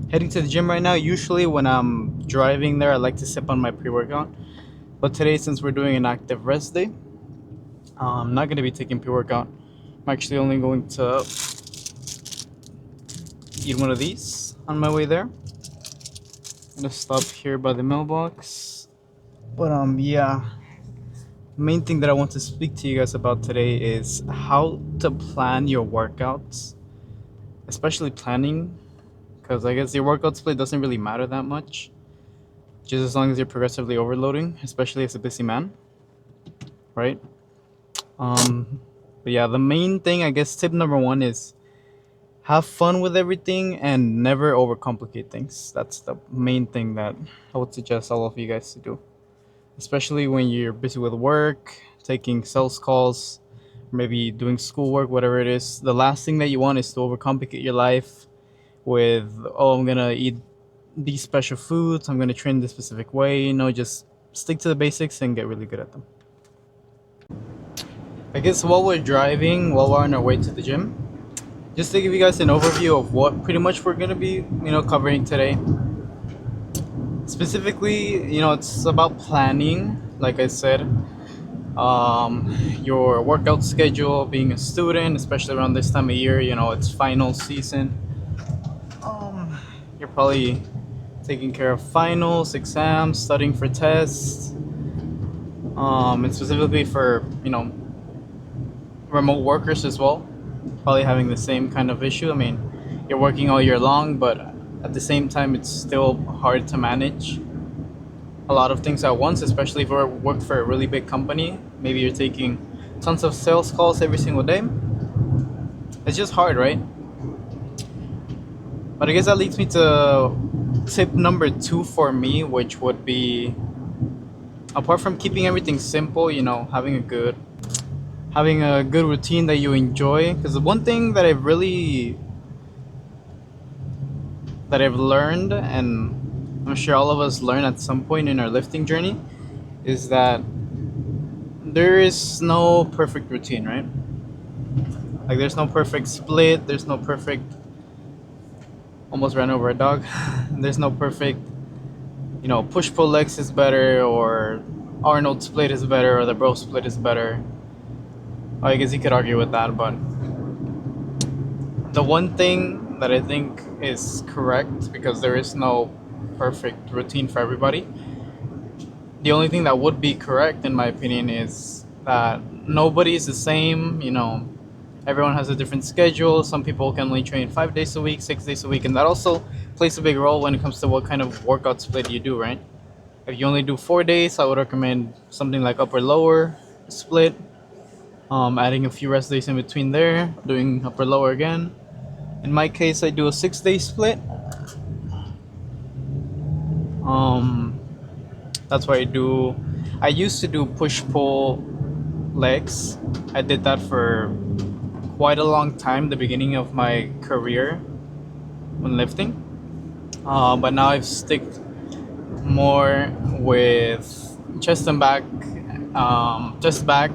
Heading to the gym right now. Usually when I'm driving there, I like to sip on my pre-workout. But today, since we're doing an active rest day, I'm not going to be taking pre-workout. I'm actually only going to eat one of these on my way there. I'm gonna stop here by the mailbox. But yeah, main thing that I want to speak to you guys about today is how to plan your workouts, especially planning, because I guess your workout split doesn't really matter that much, just as long as you're progressively overloading, especially as a busy man, right? But yeah, the main thing, I guess, tip number one is have fun with everything and never overcomplicate things. That's the main thing that I would suggest all of you guys to do, especially when you're busy with work, taking sales calls, maybe doing schoolwork, whatever it is. The last thing that you want is to overcomplicate your life with, oh, I'm gonna eat these special foods, I'm gonna train this specific way. Just stick to the basics and get really good at them. I guess while we're driving, while we're on our way to the gym, just to give you guys an overview of what pretty much we're gonna be, covering today. Specifically, it's about planning, like I said, your workout schedule, being a student, especially around this time of year, it's final season. You're probably taking care of finals, exams, studying for tests, and specifically for, remote workers as well, probably having the same kind of issue. I mean, you're working all year long, but at the same time, it's still hard to manage a lot of things at once, especially if you work for a really big company. Maybe you're taking tons of sales calls every single day. It's just hard, right? But I guess that leads me to tip number two for me, which would be, apart from keeping everything simple, having a good routine that you enjoy. Because the one thing that I've learned, and I'm sure all of us learn at some point in our lifting journey, is that there is no perfect routine, right? Like there's no perfect split, there's no perfect, almost ran over a dog. There's no perfect, push pull legs is better, or Arnold split is better, or the bro split is better. I guess you could argue with that, but the one thing that I think is correct, because there is no perfect routine for everybody, the only thing that would be correct, in my opinion, is that nobody is the same. Everyone has a different schedule. Some people can only train 5 days a week, 6 days a week, and that also plays a big role when it comes to what kind of workout split you do, right? If you only do 4 days, I would recommend something like upper lower split, adding a few rest days in between there, doing upper lower again. In my case, I do a 6 day split. Um, that's what I do. I used to do push pull legs. I did that for quite a long time, the beginning of my career when lifting. But now I've stick more with chest and back, chest back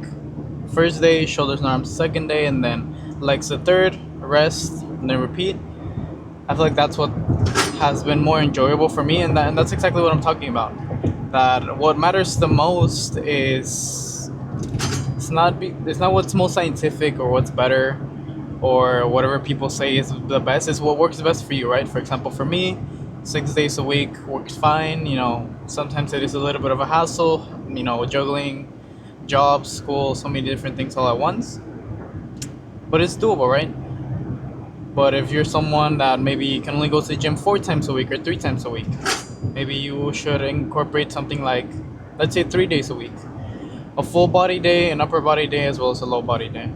first day, shoulders and arms second day, and then legs the third, rest, and then repeat. I feel like that's what has been more enjoyable for me, and that's exactly what I'm talking about. That what matters the most is it's not what's most scientific or what's better or whatever people say is the best. Is what works best for you, right? For example, for me, 6 days a week works fine. Sometimes it is a little bit of a hassle. Juggling job, school, so many different things all at once. But it's doable, right? But if you're someone that maybe can only go to the gym 4 times a week or 3 times a week, maybe you should incorporate something like, let's say, 3 days a week, a full body day, an upper body day, as well as a lower body day.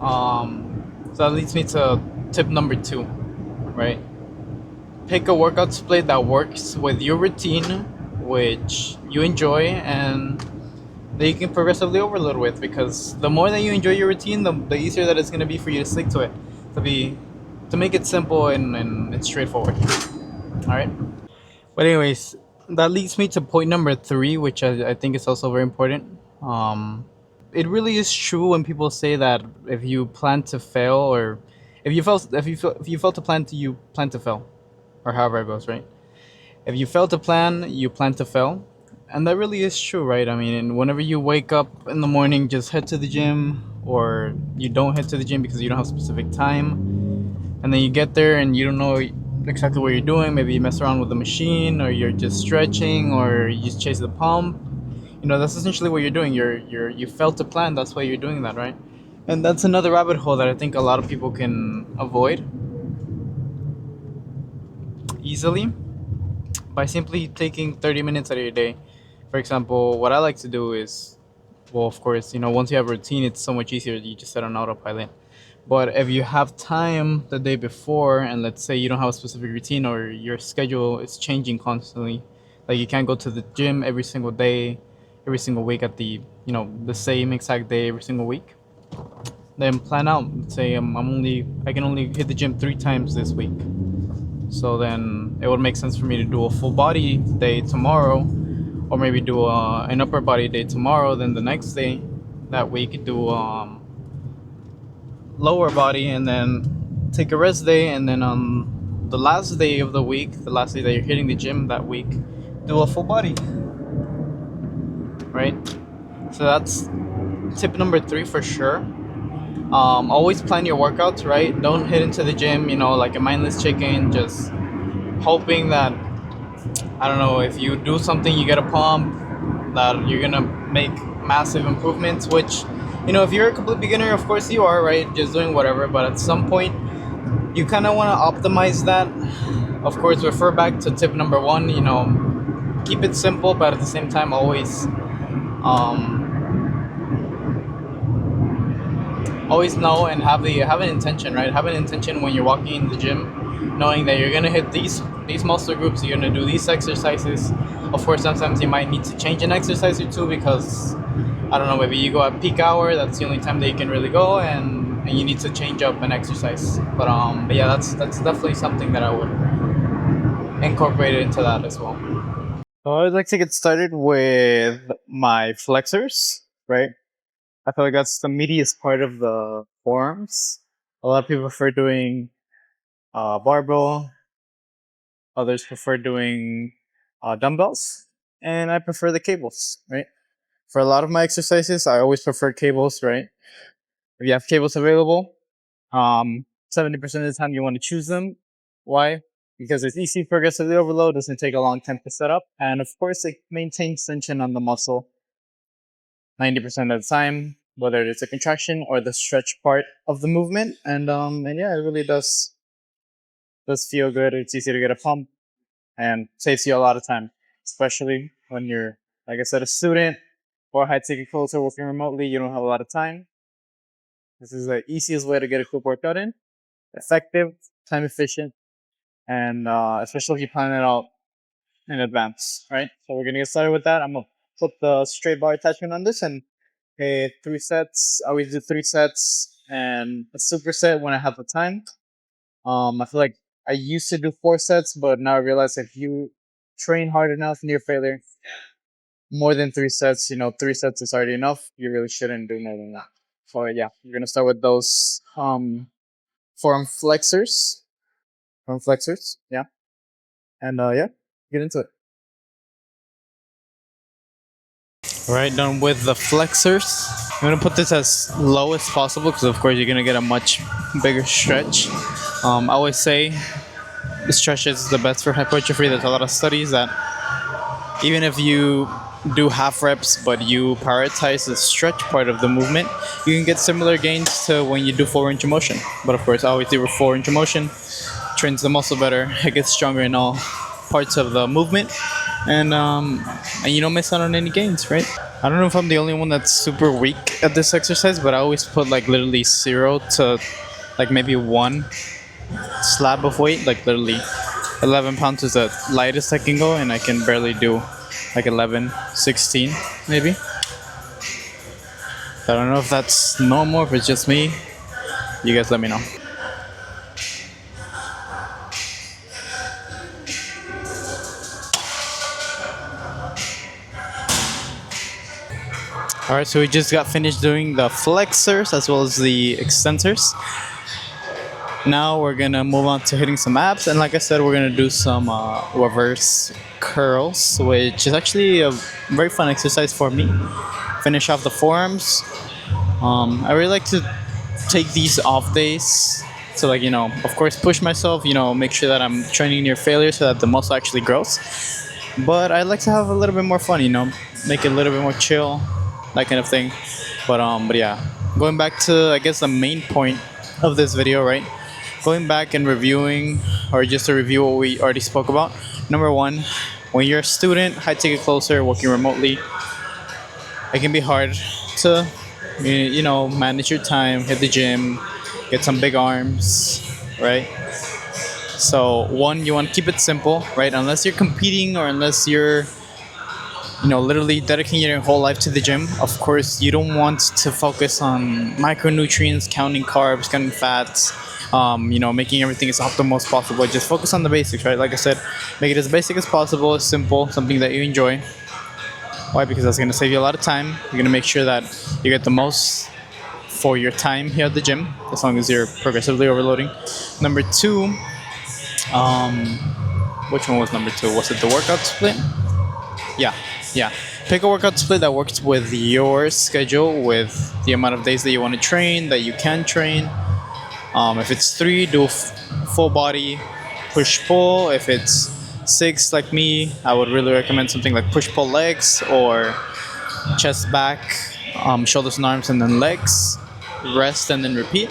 So that leads me to tip number two, right? Pick a workout split that works with your routine, which you enjoy, and that you can progressively overload with. Because the more that you enjoy your routine, the easier that it's going to be for you to stick to it, to make it simple and straightforward. All right. But anyways, that leads me to point number three, which I think is also very important. It really is true when people say that if you plan to fail, or if you fail to plan, you plan to fail, or however it goes, right? If you fail to plan, you plan to fail. And that really is true, right? I mean, whenever you wake up in the morning, just head to the gym, or you don't head to the gym because you don't have specific time, and then you get there and you don't know exactly what you're doing. Maybe you mess around with the machine, or you're just stretching, or you just chase the pump. That's essentially what you're doing. You failed to plan. That's why you're doing that, right? And that's another rabbit hole that I think a lot of people can avoid easily by simply taking 30 minutes out of your day. For example, what I like to do is, well, of course, once you have a routine, it's so much easier. You just set on autopilot. But if you have time the day before, and let's say you don't have a specific routine, or your schedule is changing constantly, like you can't go to the gym every single day, every single week at the same exact day every single week, then plan out. Let's say I can only hit the gym 3 times this week. So then it would make sense for me to do a full body day tomorrow, or maybe do an upper body day tomorrow. Then the next day, that week, do lower body, and then take a rest day, and then on the last day of the week, the last day that you're hitting the gym that week, do a full body, right? So that's tip number 3 for sure. Always plan your workouts, right? Don't hit into the gym, like a mindless chicken, just hoping that, I don't know, if you do something, you get a pump, that you're gonna make massive improvements. Which, if you're a complete beginner, of course you are, right? Just doing whatever. But at some point, you kind of want to optimize that. Of course, refer back to tip number 1. Keep it simple, but at the same time, always know and have an intention, right? Have an intention when you're walking in the gym, knowing that you're gonna hit these muscle groups, you're gonna do these exercises. Of course, sometimes you might need to change an exercise or two because, I don't know, maybe you go at peak hour. That's the only time that you can really go, and you need to change up an exercise. But yeah, that's definitely something that I would incorporate into that as well. So I'd like to get started with my flexors, right? I feel like that's the meatiest part of the forearms. A lot of people prefer doing barbell. Others prefer doing dumbbells, and I prefer the cables. Right. For a lot of my exercises, I always prefer cables. Right. If you have cables available, 70% of the time you want to choose them. Why? Because it's easy to progressively overload. Doesn't take a long time to set up, and of course, it maintains tension on the muscle 90% of the time, whether it's a contraction or the stretch part of the movement. And yeah, it really does feel good. It's easy to get a pump and saves you a lot of time, especially when you're, like I said, a student or high ticket culture working remotely. You don't have a lot of time. This is the easiest way to get a quick workout in, effective, time efficient, and especially if you plan it out in advance, right? So we're gonna get started with that. I'm gonna put the straight bar attachment on this, and 3 sets. I always do 3 sets and a superset when I have the time. I feel like I used to do 4 sets, but now I realize if you train hard enough near failure, more than 3 sets, 3 sets is already enough. You really shouldn't do more than that. So yeah, we're gonna start with those forearm flexors. Forearm flexors, yeah. And yeah, get into it. All right, done with the flexors. I'm gonna put this as low as possible because, of course, you're gonna get a much bigger stretch. I always say the stretch is the best for hypertrophy. There's a lot of studies that even if you do half reps but you prioritize the stretch part of the movement, you can get similar gains to when you do full range of motion. But of course, I always do full range of motion. Trains the muscle better. It gets stronger in all parts of the movement, and you don't miss out on any gains, right? I don't know if I'm the only one that's super weak at this exercise, but I always put like literally 0 to like maybe 1 slab of weight, like literally 11 pounds is the lightest I can go, and I can barely do like 11, 16 maybe. I don't know if that's normal, if it's just me. You guys let me know. Alright, so we just got finished doing the flexors as well as the extensors. Now we're gonna move on to hitting some abs, and like I said, we're gonna do some reverse curls, which is actually a very fun exercise for me. Finish off the forearms. I really like to take these off days to, like, of course, push myself. Make sure that I'm training near failure so that the muscle actually grows. But I like to have a little bit more fun. Make it a little bit more chill, that kind of thing. But yeah, going back to, I guess, the main point of this video, right? Going back and reviewing, or just to review what we already spoke about. Number one, when you're a student, high ticket closer, working remotely, it can be hard to, manage your time, hit the gym, get some big arms, right? So one, you want to keep it simple, right? Unless you're competing or unless you're, literally dedicating your whole life to the gym. Of course, you don't want to focus on micronutrients, counting carbs, counting fats, making everything as optimal as possible. Just focus on the basics, right? Like I said, make it as basic as possible, as simple, something that you enjoy. Why? Because that's going to save you a lot of time. You're going to make sure that you get the most for your time here at the gym, as long as you're progressively overloading. Number two, which one was number two? Was it the workout split? Yeah. Pick a workout split that works with your schedule, with the amount of days that you want to train, that you can train. If it's 3, do full body push pull. If it's 6, like me, I would really recommend something like push pull legs, or chest back, shoulders and arms, and then legs. Rest and then repeat.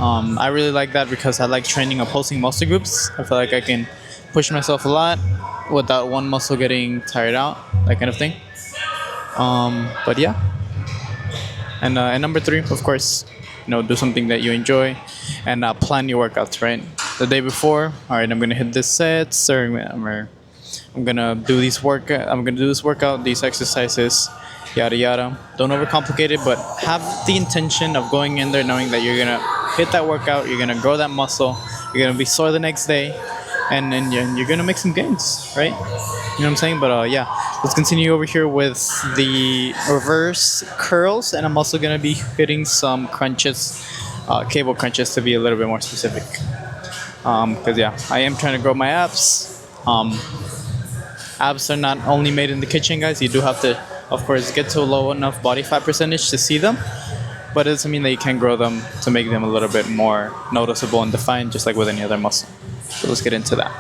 I really like that because I like training opposing muscle groups. I feel like I can push myself a lot without one muscle getting tired out, that kind of thing. But yeah. And number 3, of course, do something that you enjoy, and plan your workouts, right? The day before, all right, I'm gonna hit this set, or I'm gonna do this workout, these exercises, yada yada. Don't overcomplicate it, but have the intention of going in there knowing that you're gonna hit that workout, you're gonna grow that muscle, you're gonna be sore the next day, and then you're gonna make some gains, right? You know what I'm saying? But yeah, let's continue over here with the reverse curls, and I'm also gonna be hitting some crunches, cable crunches to be a little bit more specific. Because yeah, I am trying to grow my abs. Abs are not only made in the kitchen, guys. You do have to, of course, get to a low enough body fat percentage to see them, but it doesn't mean that you can grow them to make them a little bit more noticeable and defined, just like with any other muscle. So let's get into that.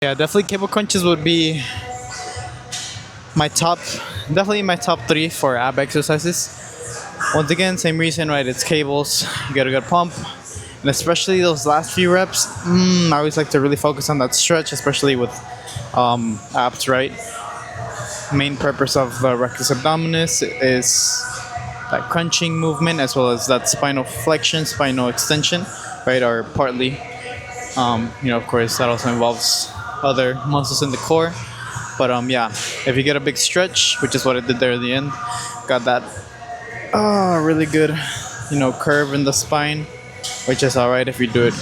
Yeah, definitely cable crunches would be my top, definitely my top 3 for ab exercises. Once again, same reason, right? It's cables, you get a good pump, and especially those last few reps. I always like to really focus on that stretch, especially with abs, right? Main purpose of the rectus abdominis is that crunching movement, as well as that spinal flexion, spinal extension, right? Or partly, of course, that also involves other muscles in the core. But yeah, if you get a big stretch, which is what I did there at the end, got that really good, curve in the spine, which is alright if you do it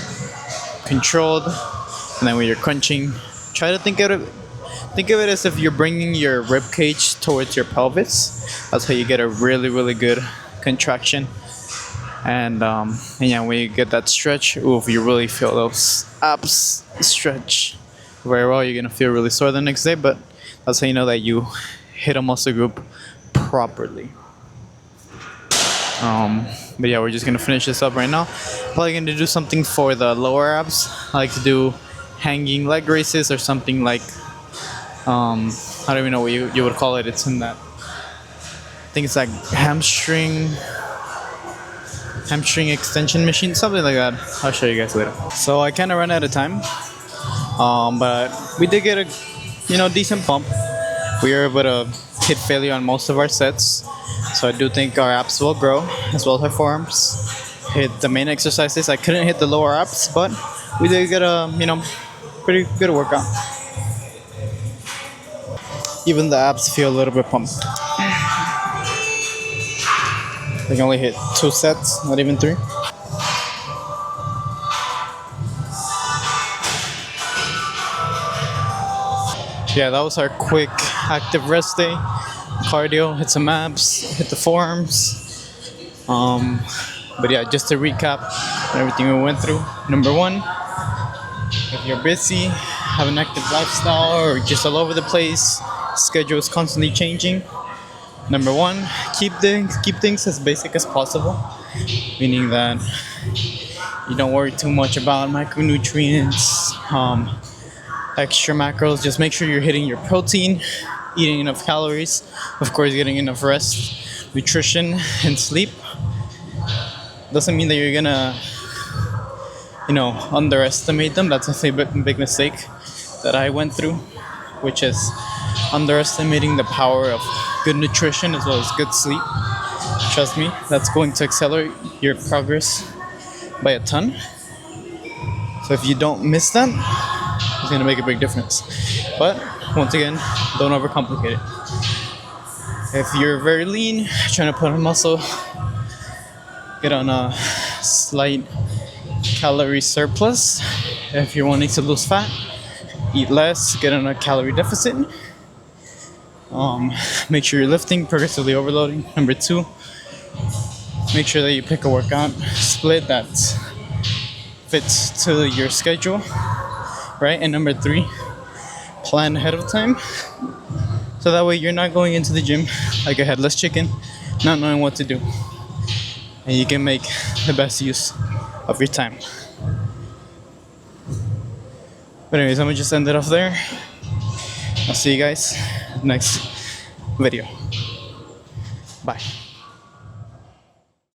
controlled. And then when you're crunching, try to think of it as if you're bringing your rib cage towards your pelvis. That's how you get a really, really good contraction. And yeah, when you get that stretch, if you really feel those abs stretch very well, you're gonna feel really sore the next day. But that's how you know that you hit a muscle group properly. But yeah, we're just gonna finish this up right now. Probably gonna do something for the lower abs. I like to do hanging leg raises or something like I don't even know what you would call it. It's in that, I think it's like hamstring extension machine, something like that. I'll show you guys later. So I kind of ran out of time, but we did get a decent pump. We were able to hit failure on most of our sets, so I do think our abs will grow, as well as our forearms. Hit the main exercises. I couldn't hit the lower abs, but we did get a pretty good workout. Even the abs feel a little bit pumped. I can only hit 2 sets, not even 3. Yeah, that was our quick active rest day. Cardio, hit some abs, hit the forearms. Um, but yeah, just to recap on everything we went through. Number one, if you're busy, have an active lifestyle, or just all over the place, schedule is constantly changing. Number one, keep things as basic as possible, meaning that you don't worry too much about micronutrients, extra macros. Just make sure you're hitting your protein, eating enough calories, of course, getting enough rest, nutrition, and sleep. Doesn't mean that you're gonna, underestimate them. That's a big mistake that I went through, which is underestimating the power of good nutrition as well as good sleep. Trust me, that's going to accelerate your progress by a ton. So if you don't miss that, it's gonna make a big difference. But once again, don't overcomplicate it. If you're very lean, trying to put on muscle, get on a slight calorie surplus. If you're wanting to lose fat, eat less, get on a calorie deficit. Make sure you're lifting, progressively overloading. Number two, make sure that you pick a workout split that fits to your schedule, right? And number three, plan ahead of time, so that way you're not going into the gym like a headless chicken, not knowing what to do, and you can make the best use of your time. But anyways, I'm gonna just end it off there. I'll see you guys next video. Bye.